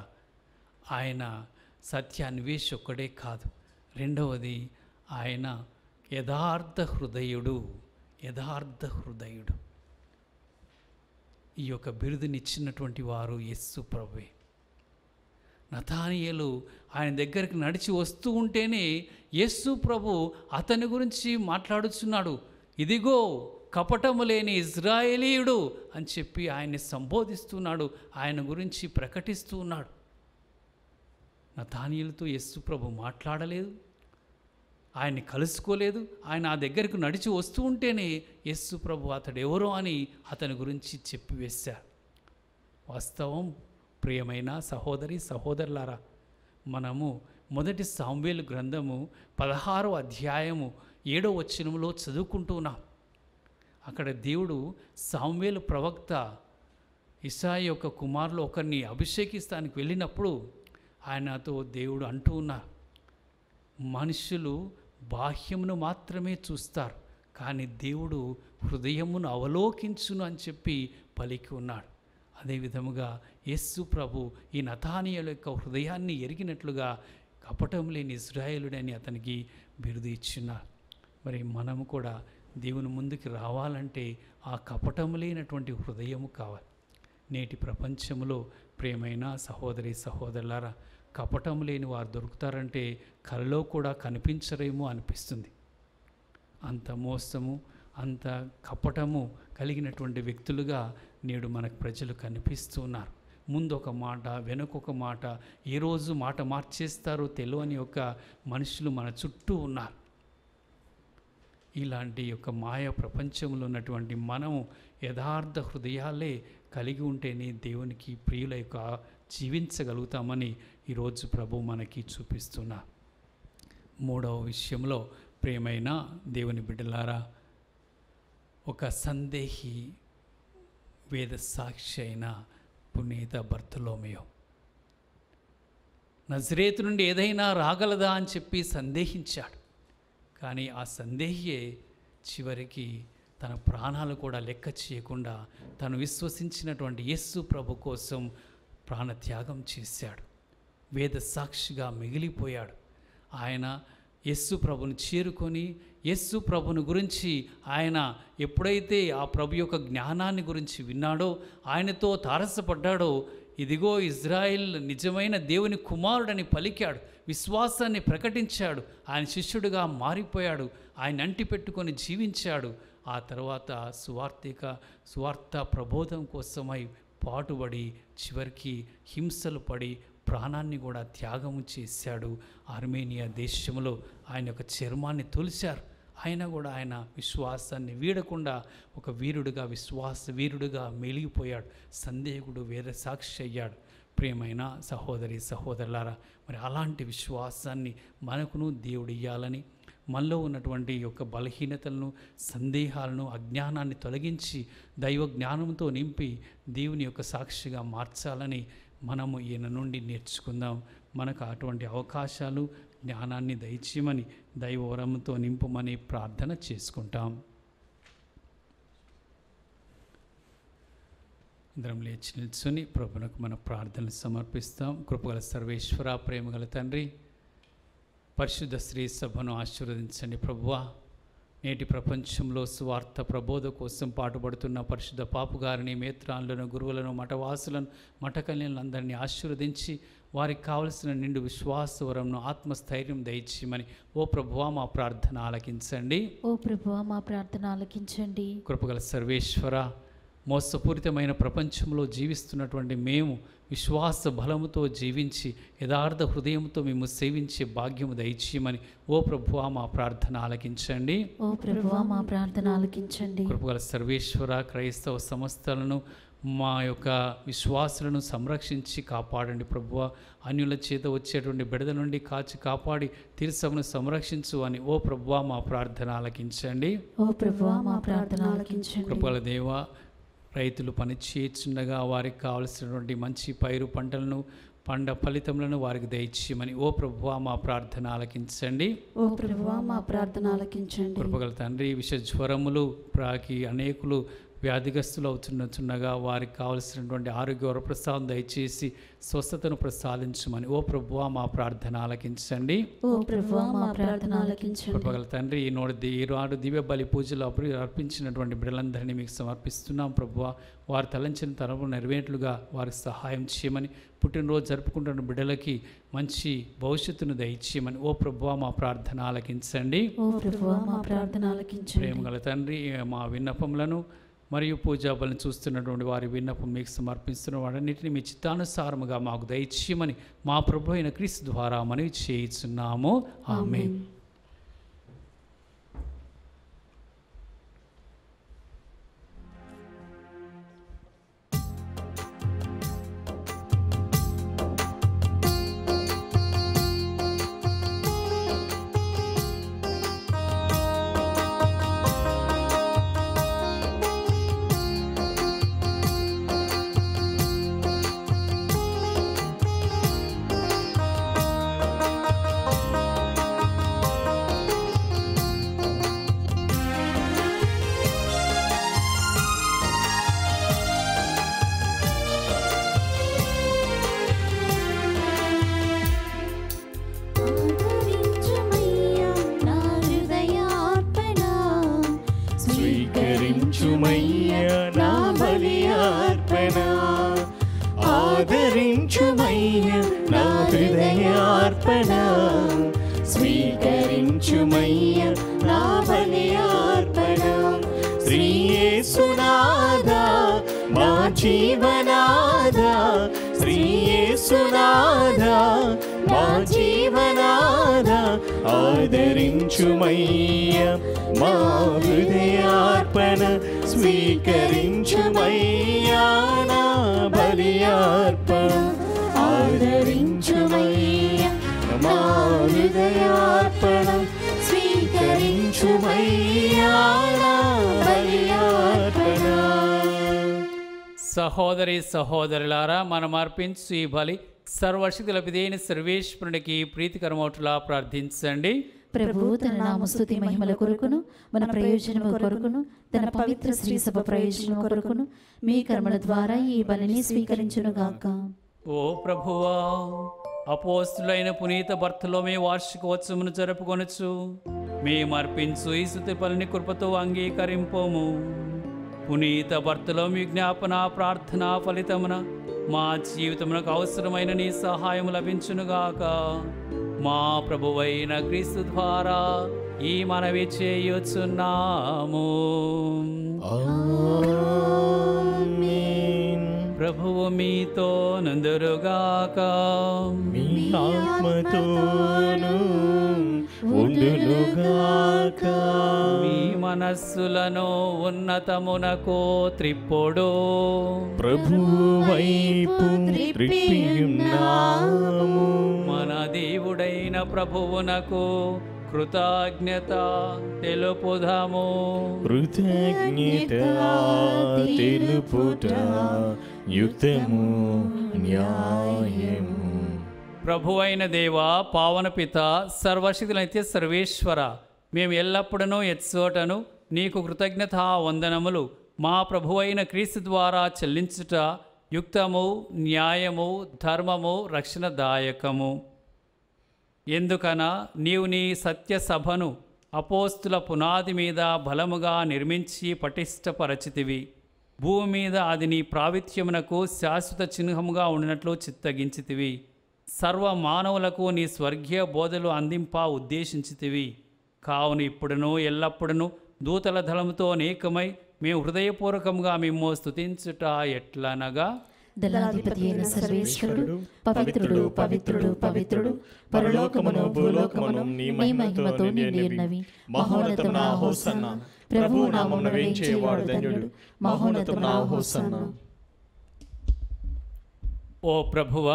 ఆయన సత్యాన్వేషకుడే కాదు, రెండవది ఆయన యథార్థ హృదయుడు. ఈ యొక్క బిరుదునిచ్చినటువంటి వారు యేసు ప్రభువే. నతానియేలు ఆయన దగ్గరికి నడిచి వస్తూ ఉంటేనే యేసు ప్రభు అతని గురించి మాట్లాడుచున్నాడు. ఇదిగో కపటము లేని ఇజ్రాయేలీయుడు అని చెప్పి ఆయన్ని సంబోధిస్తున్నాడు, ఆయన గురించి ప్రకటిస్తూ ఉన్నాడు. నతానియేలుతో యేసు ప్రభు మాట్లాడలేదు, ఆయన్ని కలుసుకోలేదు. ఆయన ఆ దగ్గరకు నడిచి వస్తూ ఉంటేనే యేసు ప్రభు అతడు ఎవరో అని అతని గురించి చెప్పివేశారు. వాస్తవం ప్రియమైన సహోదరులారా, మనము మొదటి సామువేలు గ్రంథము 16వ అధ్యాయము 7వ వచనంలో చదువుకుంటున్నాం. అక్కడ దేవుడు సామువేలు ప్రవక్త ఇశ్రాయేలు యొక్క కుమారులు ఒకరిని అభిషేకిస్తానికి వెళ్ళినప్పుడు ఆయనతో దేవుడు అంటూ ఉన్నారు, మనుషులు బాహ్యమును మాత్రమే చూస్తారు, కానీ దేవుడు హృదయమును అవలోకించును అని చెప్పి పలికి ఉన్నాడు. అదేవిధముగా యేసు ప్రభు ఈ నతానియేలు యొక్క హృదయాన్ని ఎరిగినట్లుగా కపటం లేని ఇశ్రాయేలుడని అతనికి బిరుదు ఇచ్చున్నారు. మరి మనము కూడా దేవుని ముందుకు రావాలంటే ఆ కపటం లేనటువంటి హృదయము కావాలి. నేటి ప్రపంచంలో ప్రియమైన సహోదరులారా, కపటం లేని వారు దొరుకుతారంటే కలలో కూడా కనిపించరేమో అనిపిస్తుంది. అంత మోసము, అంత కపటము కలిగినటువంటి వ్యక్తులుగా నేడు మనకు ప్రజలు కనిపిస్తున్నారు. ముందొక మాట, వెనుకొక మాట, ఏ రోజు మాట మార్చేస్తారో తెలియని ఒక మనుషులు మన చుట్టూ ఉన్నారు. ఇలాంటి యొక్క మాయ ప్రపంచంలో ఉన్నటువంటి మనము యథార్థ హృదయాలే కలిగి ఉంటేనే దేవునికి ప్రియుల యొక్క జీవించగలుగుతామని ఈరోజు ప్రభు మనకి చూపిస్తున్నా. మూడవ విషయంలో ప్రియమైన దేవుని బిడ్డలారా, ఒక సందేహి వేద సాక్షి అయిన పునీత బర్తలోమేయు నజరేతు నుండి ఏదైనా రాగలదా అని చెప్పి సందేహించాడు. కానీ ఆ సందేహియే చివరికి తన ప్రాణాలు కూడా లెక్క చేయకుండా తను విశ్వసించినటువంటి యేసు ప్రభు కోసం ప్రాణత్యాగం చేశాడు. వేద సాక్షిగా మిగిలిపోయాడు. ఆయన యేసు ప్రభుని చేరుకొని యేసు ప్రభుని గురించి ఆయన ఎప్పుడైతే ఆ ప్రభు యొక్క జ్ఞానాన్ని గురించి విన్నాడో, ఆయనతో తారసపడ్డాడో, ఇదిగో ఇజ్రాయిల్ నిజమైన దేవుని కుమారుడని పలికాడు, విశ్వాసాన్ని ప్రకటించాడు, ఆయన శిష్యుడిగా మారిపోయాడు, ఆయన అంటి పెట్టుకొని జీవించాడు. ఆ తర్వాత సువార్త ప్రబోధం కోసమై పాటుపడి చివరికి హింసలు పడి ప్రాణాన్ని కూడా త్యాగం చేశాడు. ఆర్మేనియా దేశంలో ఆయన యొక్క చర్మాన్ని తొలిచారు. ఆయన కూడా ఆయన విశ్వాసాన్ని వీడకుండా ఒక వీరుడుగా వీరుడుగా మెలిగిపోయాడు. సందేహుడు వేద సాక్షి అయ్యాడు. ప్రియమైన సహోదరి సహోదరులారా, మరి అలాంటి విశ్వాసాన్ని మనకును దేవుడు ఇయ్యాలని, మనలో ఉన్నటువంటి యొక్క బలహీనతలను, సందేహాలను, అజ్ఞానాన్ని తొలగించి దైవ జ్ఞానంతో నింపి దేవుని యొక్క సాక్షిగా మార్చాలని మనము ఈయన నుండి నేర్చుకుందాం. మనకు అటువంటి అవకాశాలు, జ్ఞానాన్ని దయచేయమని, దైవవరంతో నింపమని ప్రార్థన చేసుకుంటాం. అందరం లేచి నిల్చుని ప్రభువునకు మన ప్రార్థనలు సమర్పిస్తాం. కృపగల సర్వేశ్వర, ప్రేమగల తండ్రి, పరిశుద్ధ శ్రీ సభను ఆశీర్వదించండి ప్రభువా. నేటి ప్రపంచంలో సువార్త ప్రబోధ కోసం పాటుపడుతున్న పరిశుద్ధ పాపుగారిని, మేత్రాలను, గురువులను, మఠవాసులను, మఠకన్యలను అందరినీ ఆశీర్వదించి వారికి కావలసిన నిండు విశ్వాసవరంను, ఆత్మస్థైర్యం దయచేయమని ఓ ప్రభువా మా ప్రార్థన ఆలకించండి. ఓ ప్రభువా మా ప్రార్థన ఆలకించండి. కృపగల సర్వేశ్వర, మోసపూరితమైన ప్రపంచంలో జీవిస్తున్నటువంటి మేము విశ్వాస బలముతో జీవించి యథార్థ హృదయంతో మేము సేవించే భాగ్యము దయచేయమని ఓ ప్రభువా మా ప్రార్థన ఆలకించండి. ఓ ప్రభువా మా ప్రార్థన ఆలకించండి. కృపగల సర్వేశ్వర, క్రైస్తవ సంస్థలను, మా యొక్క విశ్వాసులను సంరక్షించి కాపాడండి ప్రభువా. అన్యుల చేత వచ్చేటువంటి బిడద నుండి కాచి కాపాడి తిరుసభను సంరక్షించు అని ఓ ప్రభువా మా ప్రార్థన ఆలకించండి. ఓ ప్రభువా మా ప్రార్థన ఆలకించండి. కృపగల దేవా, రైతులు పని చేయించుండగా వారికి కావలసినటువంటి మంచి పైరు పంటలను, పంట ఫలితములను వారికి దయచేయమని ఓ ప్రభువా మా ప్రార్థన ఆలకించండి. ఓ ప్రభువా మా ప్రార్థన ఆలకించండి. కృపగల తండ్రి, విష జ్వరములు ప్రాకి అనేకులు వ్యాధిగ్రస్తులు అవుతున్నగా వారికి కావలసినటువంటి ఆరోగ్య వరప్రసాదం దయచేసి స్వస్థతను ప్రసాదించమని ఓ ప్రభువా మా ప్రార్థన ఆలకించండి. ఓ ప్రభువా మా ప్రార్థన ఆలకించండి. కృపగల తండ్రి, ఈనాడు దివ్య బలి పూజలు అర్పించినటువంటి బిడ్డలందరినీ మీకు సమర్పిస్తున్నాం ప్రభువా. వారు తలంచిన తరపు నెరవేట్లుగా వారికి సహాయం చేయమని, పుట్టినరోజు జరుపుకుంటున్న బిడ్డలకి మంచి భవిష్యత్తును దయచేయమని ఓ ప్రభువా మా ప్రార్థన ఆలకించండి. ఓ ప్రభువా మా ప్రార్థన ఆలకించండి. ప్రేమగల తండ్రి, మా విన్నపములను మరియు పూజా బలిని చూస్తున్నటువంటి వారి విన్నపం మీకు సమర్పిస్తున్న వాటన్నిటిని మీ చిత్తానుసారముగా మాకు దయచేయమని మా ప్రభు అయిన క్రీస్తు ద్వారా మనవి చేయుచున్నాము. ఆమేన్. ఆదరించుమయ్యా నా హృదయార్పణ, స్వీకరించుమయ్యా నా బలియార్పణ. శ్రీ యేసునాథా మా జీవనాథా, శ్రీ యేసునాథా మా జీవనాథా, ఆదరించుమయ్యా మా హృదయార్పణ, స్వీకరించుమయ్యా నా బలియార్పణ. ఆదరించుమయ్యా మా హృదయార్పణ, స్వీకరించుమయ్యా నా బలియార్పణ. సహోదరి సహోదరులారా, మనం అర్పించు ఈ బలి సర్వశక్తుల పిదైన సర్వేశ్వరునికి ప్రీతికరమౌట్లా ప్రార్థించండి. ప్రభు తన నామస్తుతి మహిమల కొరకును, మన ప్రయోజనము కొరకును, తన పవిత్ర శ్రీ సభ ప్రయోజనము కొరకును మీ కర్మల ద్వారా ఈ బలిని స్వీకరించునుగాక. ఓ ప్రభువా, అపోస్తులైన పునీత బర్తలోమే వార్షికోత్సవమును జరుపుకొనొచ్చు మేము అర్పించు ఈ స్తుతి బలిని కృపతో అంగీకరింపోము. పునీత బర్తలోమి జ్ఞాపన ప్రార్థన ఫలితమున మా జీవితమునకు అవసరమైన నీ సహాయం లభించునుగాక. మా ప్రభువైన క్రీస్తు ద్వారా ఈ మనవి చేయుచున్నాము. ఆమేన్. ప్రభువు మీతో నందురుగాక. మీ ఆత్మతోను ఉండునుగాక. మీ మనస్సులను ఉన్నతమునకు త్రిప్పుడు. ప్రభువు వైపు త్రిప్పియున్నాము. మన దేవుడైన ప్రభువునకు కృతజ్ఞత తెలుపుదాము. కృతజ్ఞత తెలుపుట యుక్తము న్యాయము. ప్రభువైన దేవ, పావన పిత, సర్వశక్తులైతే సర్వేశ్వర, మేము ఎల్లప్పుడూ ఎచ్చోటను నీకు కృతజ్ఞత వందనములు మా ప్రభువైన క్రీస్తు ద్వారా చెల్లించుట యుక్తము, న్యాయము, ధర్మము, రక్షణదాయకము. ఎందుకనా నీవు నీ సత్య సభను అపోస్తుల పునాది మీద బలముగా నిర్మించి పటిష్టపరచితివి. భూమి మీద అది నీ ప్రావిత్యమునకు శాశ్వత చిహ్నముగా ఉండినట్లు చిత్తగించితివి. సర్వ మానవులకు నీ స్వర్గీయ బోధలు అందింప ఉద్దేశించితివి. కావున ఇప్పుడును ఎల్లప్పుడూ దూతల దళముతో అనేకమై మేము హృదయపూర్వకంగా మేము స్తుతించుట ఎట్లనగా, దళాధిపతి అయిన సర్వేశ్వరుడు పవిత్రుడు పవిత్రుడు పవిత్రుడు, పరలోకమును భూలోకమును నీ మహిమతో నిండి ఉన్నవి. మహోన్నతమున హోసన్నా. ప్రభువు నామమున వేంచేవాడు ధన్యుడు. మహోన్నతమున హోసన్నా. ఓ ప్రభువ,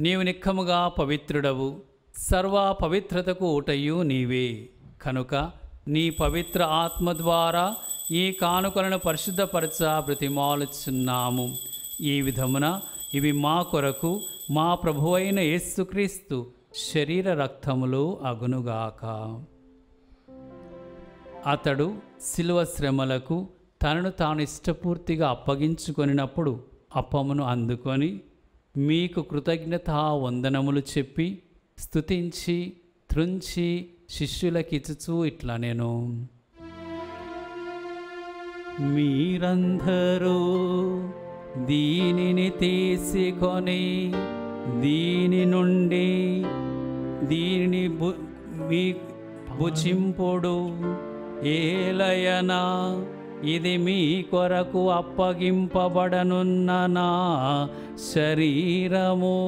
నీవు నిక్కముగా పవిత్రుడవు, సర్వ పవిత్రతకు ఊటయు నీవే. కనుక నీ పవిత్ర ఆత్మ ద్వారా ఈ కానుకలను పరిశుద్ధపరచ బ్రతిమాలుచున్నాము. ఈ విధమున ఇవి మా కొరకు మా ప్రభువైన యేసుక్రీస్తు శరీర రక్తములు అగునుగాక. అతడు శిలువ శ్రమలకు తనను తాను ఇష్టపూర్తిగా అప్పగించుకొనినప్పుడు అప్పమును అందుకొని మీకు కృతజ్ఞతా వందనములు చెప్పి స్తుతించి త్రుంచి శిష్యులకిచ్చుచూ ఇట్లా నేను, మీరందరూ దీనిని తీసుకొని దీని నుండి దీనిని మీ భుజింపుడు. ఏలయనా ఇది మీ కొరకు అప్పగింపబడనున్న నా శరీరము.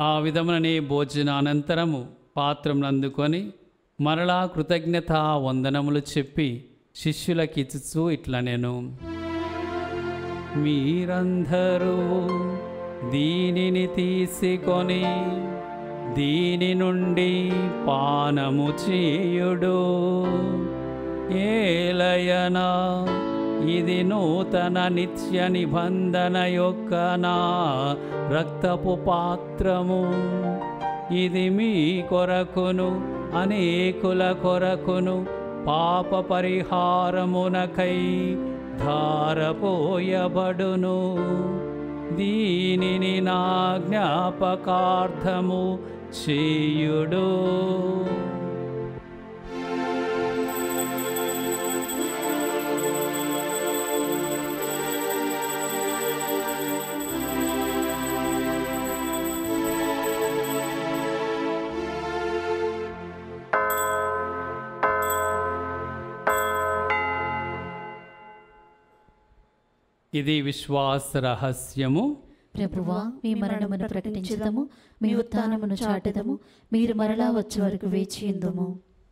ఆ విధముననే భోజనానంతరము పాత్రమును అందుకొని మరలా కృతజ్ఞత వందనములు చెప్పి శిష్యులకిచ్చుచూ ఇట్లా నేను, మీరందరూ దీనిని తీసుకొని దీని నుండి పానము చేయుడు. ఏలయనా ఇది నూతన నిత్య నిబంధన యొక్క నా రక్తపు పాత్రము. ఇది మీ కొరకును అనేకుల కొరకును పాప పరిహారమునకై ధారపోయబడును. దీనిని నా జ్ఞాపకార్థము చేయుడు. ఇది విశ్వాస రహస్యము. ప్రభువా, మీ మరణమును ప్రకటించుదము, మీ ఉత్థానమును చాటుదము, మీరు మరలా వచ్చే వరకు వేచియుందుము.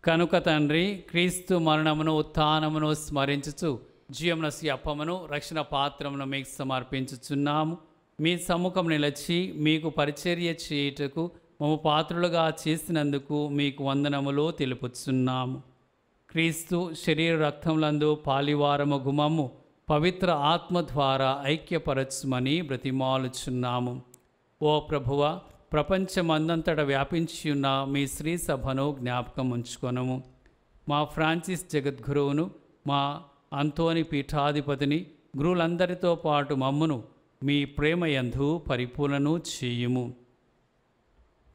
కనుక తండ్రి, క్రీస్తు మరణమును ఉత్థానమును స్మరించుచు జీవనసి అప్పమును రక్షణ పాత్రమును మీకు సమర్పించుచున్నాము. మీ సముఖం నిలచి మీకు పరిచర్య చేయుటకు మమ్ము పాత్రులుగా చేసినందుకు మీకు వందనములు తెలుపుచున్నాము. క్రీస్తు శరీర రక్తములందు పాలివారము గుమము పవిత్ర ఆత్మ ద్వారా ఐక్యపరచుమని బ్రతిమాలుచున్నాము. ఓ ప్రభువ, ప్రపంచమందంతటా వ్యాపించి ఉన్న మీ శ్రీ సభను జ్ఞాపకం ఉంచుకొనము. మా ఫ్రాన్సిస్ జగద్గురువును, మా అంతోని పీఠాధిపతిని, గురువులందరితో పాటు మమ్మును మీ ప్రేమయందు పరిపూర్ణను చేయుము.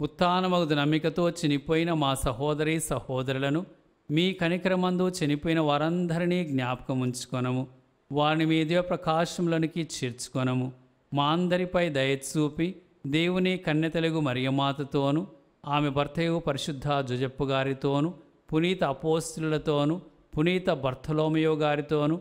ఉత్థానమగు నమ్మికతో చనిపోయిన మా సహోదరి సహోదరులను మీ కనికరమందు చనిపోయిన వారందరినీ జ్ఞాపకం ఉంచుకొనము. వారిని మీ దివ్య ప్రకాశంలోనికి చేర్చుకొనము. మా అందరిపై దయచూపి దేవుని కన్నెతెలుగు మరియమాతతోను ఆమె భర్తయు పరిశుద్ధ జోజెప్పు గారితోను పునీత అపోస్తులతోను పునీత బర్తలోమయో గారితోను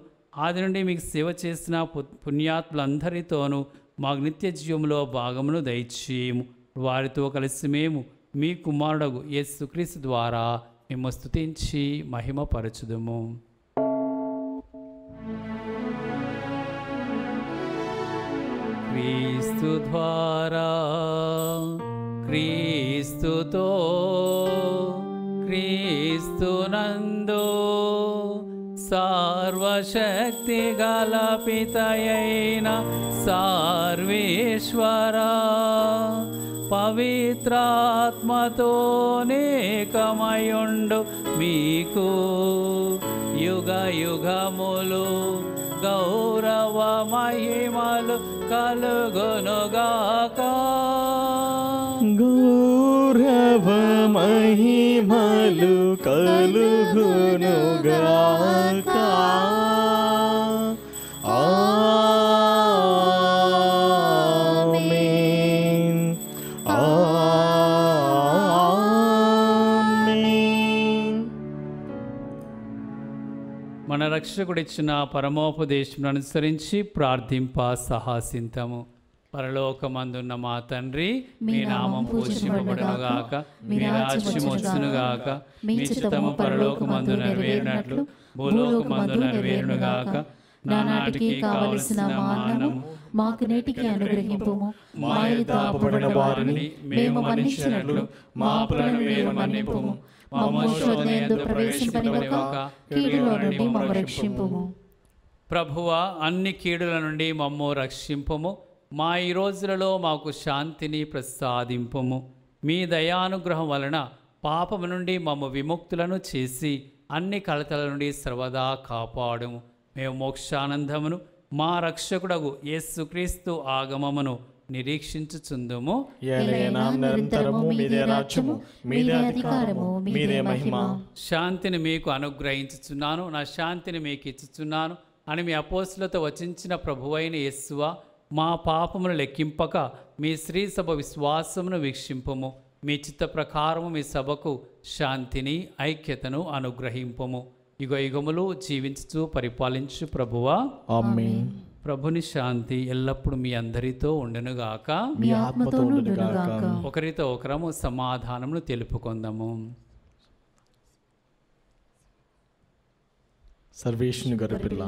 ఆది నుండి మీకు సేవ చేసిన పుణ్యాత్ములందరితోనూ మాకు నిత్య జీవంలో భాగమును దయచేయము. వారితో కలిసి మేము మీ కుమారుడు యేసుక్రీస్తు ద్వారా మేము స్తుతించి మహిమపరచుదుము. క్రీస్తు ద్వారా క్రీస్తుతో క్రీస్తునందు సర్వశక్తి గల పితయైన సర్వేశ్వర పవిత్రాత్మతో నేకమయుండు మీకు యుగ యుగములు గౌరవ మహిమలు కలుగునుగాక. గౌరవ మహిమలు కలుగునుగాక. ఆమేన్. ఆమేన్. మన రక్షకుడిచ్చిన పరమోపదేశం అనుసరించి ప్రార్థింప సాహసింతము. పరలోకమందున్న మా తండ్రి, మీ నామం పూజింపబడునుగాక, మీ రాజ్యం వచ్చునుగాక, మీ చిత్తము పరలోకమందు నెరవేరినట్లు భూలోకమందు నెరవేరునుగాక. నానాటికి కావలసిన మాన్నము మాకు నేటికి అనుగ్రహింపుము. మా యొద్ద అప్పుబడిన వారిని మేము మన్నించినట్లు మా అప్పులను మేము మన్నింపుము. మమ్ము శోధనయందు ప్రవేశింపనివ్వక కీడులో నుండి మమ్ము రక్షింపుము. ప్రభువా, అన్ని కీడుల నుండి మమ్ము రక్షింపుము. మా ఈ రోజులలో మాకు శాంతిని ప్రసాదింపుము. మీ దయానుగ్రహం వలన పాపము నుండి మమ్ము విముక్తులను చేసి అన్ని కలతల నుండి సర్వదా కాపాడుము. మేము మోక్షానందమును మా రక్షకుడగు యేసుక్రీస్తు ఆగమమును నిరీక్షించుచుందుము. ఏలైనా నిరంతరము మీదే రాజ్యము, మీదే అధికారము, మీదే మహిమ. శాంతిని మీకు అనుగ్రహించుచున్నాను, నా శాంతిని మీకు ఇచ్చుచున్నాను అని మీ అపోస్తులతో వచించిన ప్రభువైన యేసువా, మా పాపమును లెక్కింపక మీ శ్రీ సభ విశ్వాసమును వీక్షింపుము. మీ చిత్త ప్రకారము మీ సభకు శాంతిని ఐక్యతను అనుగ్రహింపుము. యుగ యుగములు జీవించుచు పరిపాలించు ప్రభువా. ఆమేన్. ప్రభుని శాంతి ఎల్లప్పుడూ మీ అందరితో ఉండునుగాక. మీ ఆత్మతోను ఉండునుగాక. ఒకరితో ఒకరము సమాధానమును తెలుపుకొందాము. సర్వేశ్వరుని గొర్రెపిల్ల,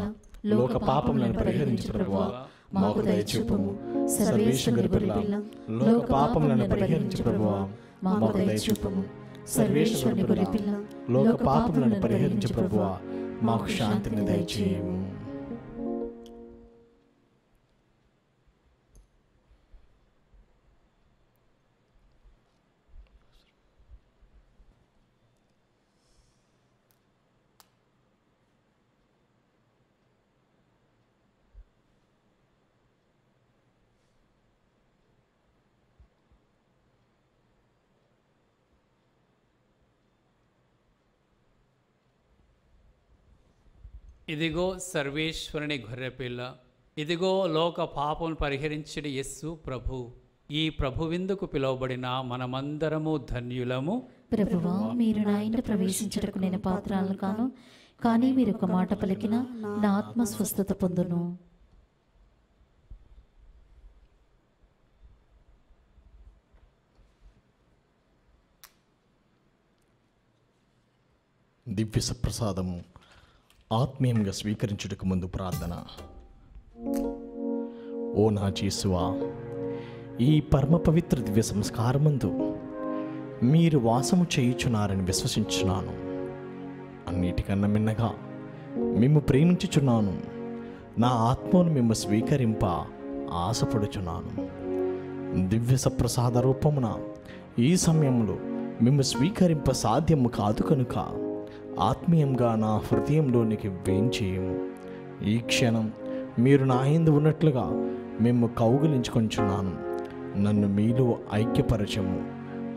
లోక పాపములను పరిహరించు ప్రభువా, మాకు దయచూపుము. సర్వేశ్వరుని గొర్రెపిల్ల, లోక పాపములను పరిహరించు ప్రభువా, మాకు దయచూపుము. సర్వేశ్వరుని గొర్రెపిల్ల, లోక పాపములను పరిహరించు ప్రభువా, మాకు శాంతిని దయచేయము. ఇదిగో సర్వేశ్వరుని గొర్రెపిల్ల, ఇదిగో లోక పాపమును పరిహరించడి యస్సు ప్రభు. ఈ ప్రభు విందుకు పిలువబడిన మనమందరము ధన్యులము. ప్రభువా, మీరు నా ఇంట ప్రవేశించటకు నేను పాత్రాలను కాను, కానీ మీరు ఒక మాట పలికిన నా ఆత్మ స్వస్థత పొందును. దివ్య సప్రసాదము ఆత్మీయంగా స్వీకరించుటకు ముందు ప్రార్థన. ఓ నా యేసువా, ఈ పరమ పవిత్ర దివ్య సంస్కారమందు మీరు వాసము చేయుచున్నారని విశ్వసించున్నాను. అన్నిటికన్నా మిన్నగా మిమ్ము ప్రేమించుచున్నాను. నా ఆత్మను మిమ్ము స్వీకరింప ఆశపడుచున్నాను. దివ్య సప్రసాద రూపమున ఈ సమయంలో మిమ్ము స్వీకరింప సాధ్యము కాదు కనుక ఆత్మీయంగా నా హృదయంలోనికి వేంచేయము. ఈ క్షణం మీరు నా యందు ఉన్నట్లుగా మేము కౌగిలించుకొంచున్నాను. నన్ను మీలో ఐక్యపరచము.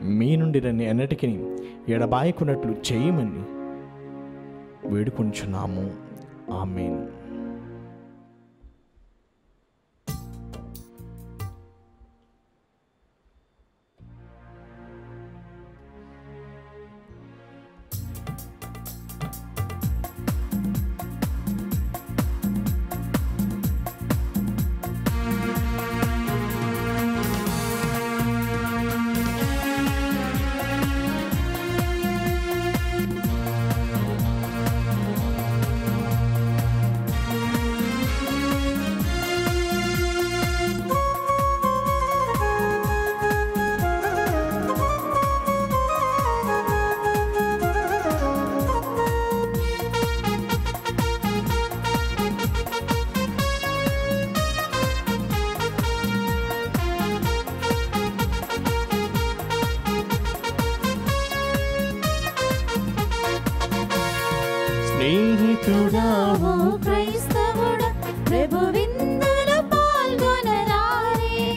మీ నుండి నన్ను ఎన్నటికీ ఎడబాయకున్నట్లు చేయమని వేడుకొంచున్నాము. ఆమేన్. స్నేహితుడావో క్రైస్తవుడ ప్రభు విందులో పాల్గొనరారే.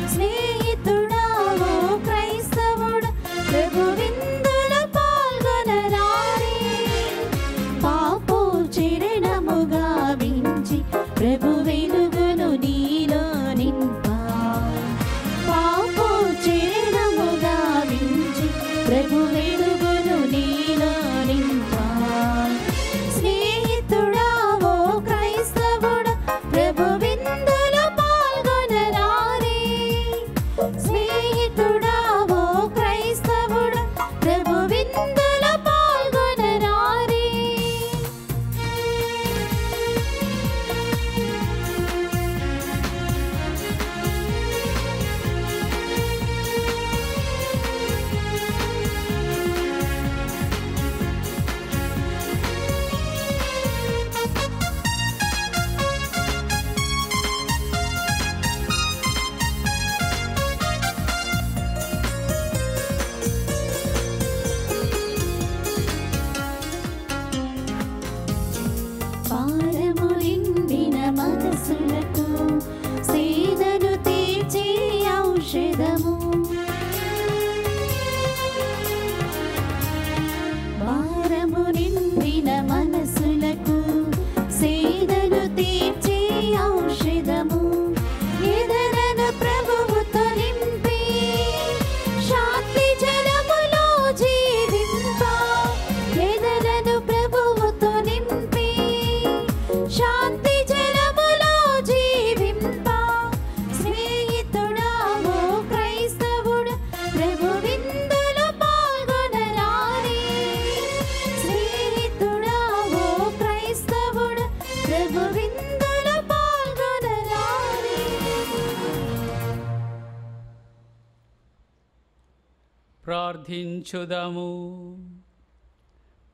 స్నేహితుడావో క్రైస్తవుడ ప్రభు విందులో పాల్గొనరారే. పాపో చిరణముగా వించి ప్రభు వెలుగును నీలో నింపా. పాపో చిరణముగా వించి ప్రభు వెలుగును నీలో నింపా. స్నేహితుడావో క్రైస్తవుడ ప్రభు విందులో పాల్గొనరారే. స్నేహితుడావో క్రైస్తవుడ ప్రభు విందులో పాల్గొనరారే. పారము నిండిన మనసులకు సేదను తీర్చే ఔషధము. పారము నిండిన మనసులకు సేదను తీర్చే ఔషధము. ఎదలను ప్రభువుతో నింపి శాంతి జలములో జీవింప. ఎదలను ప్రభువుతో నింపి శాంతి జలములో జీవింప. స్నేహితుడావో క్రైస్తవుడ ప్రభు విందులో పాల్గొనరారే. స్నేహితుడావో క్రైస్తవుడ ప్రభు విందులో పాల్గొనరారే. ప్రార్థించుదాము.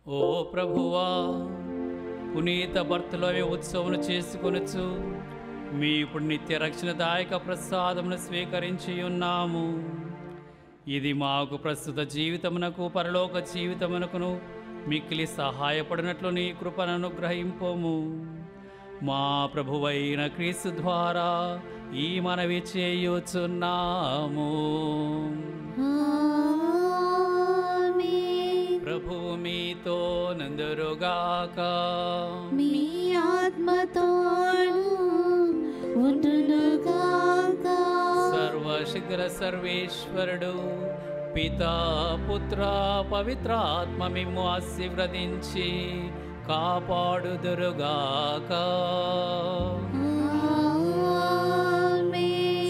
ఓ ప్రభువా, పునీత భర్తలోవే ఉత్సవమును చేసుకొనుచు మీ ఇప్పుడు నిత్య రక్షణదాయక ప్రసాదమును స్వీకరించి ఉన్నాము. ఇది మాకు ప్రస్తుత జీవితమునకు పరలోక జీవితమునకును మిక్కిలి సహాయపడినట్లు నీ కృపను అనుగ్రహింపము. మా ప్రభువైన క్రీస్తు ద్వారా ఈ మనవి చేయుచున్నాము. ప్రభువు మీతో నందరుగాక. మీ ఆత్మతోను ఉండునుగాక. సర్వశక్తుల సర్వేశ్వరుడు పితా పుత్ర పవిత్రాత్మ మిమ్ము ఆశీర్వదించి కాపాడుదురుగాక.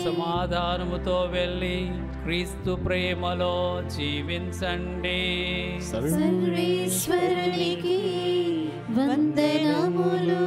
సమాధానముతో వెళ్ళి క్రీస్తు ప్రేమలో జీవించండి. సర్వేశ్వరునికి వందనములు.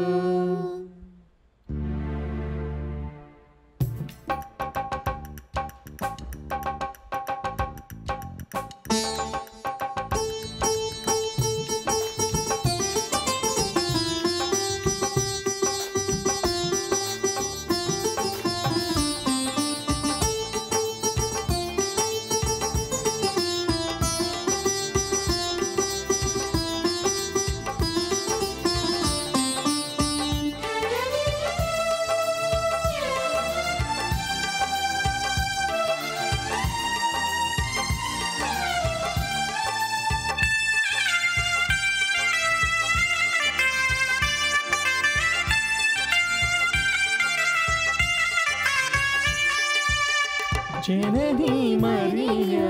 జననీ మరియా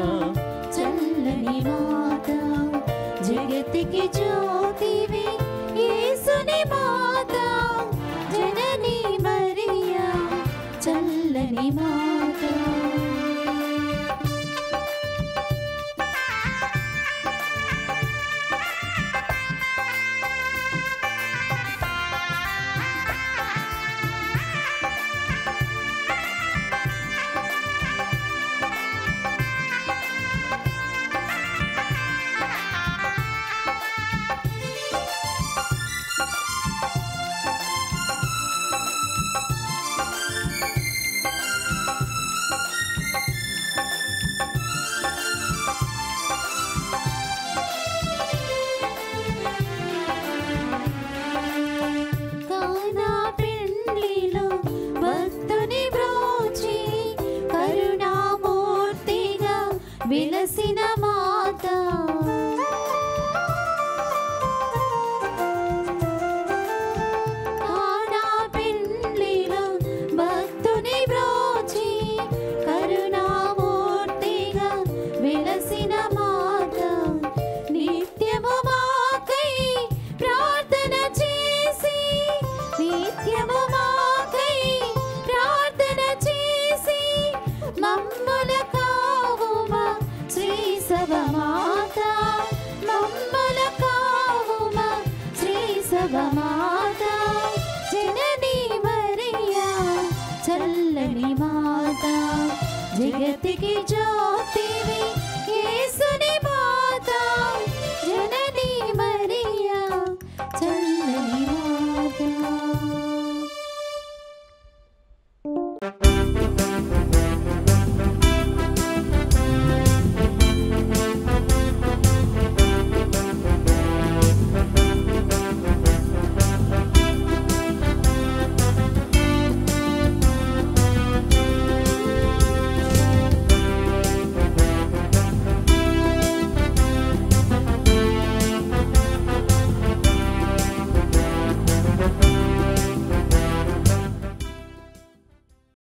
చల్లని మాత జగతికి జ్యోతివి యేసుని మాత జననీ మరియా చల్లని మాత విలసిన మాత కానా పెండ్లిలో భక్తుని బ్రోచి కరుణామూర్తిగా విలసిన మాత నిత్యము మాకై ప్రార్థన చేసి నిత్యము మాకై ప్రార్థన చేసి మమ్ముల కావుమా శ్రీ సభమాత మమ్మల కావుమా శ్రీ సభమాత జననీ మరియా చల్లని మాత జగతికి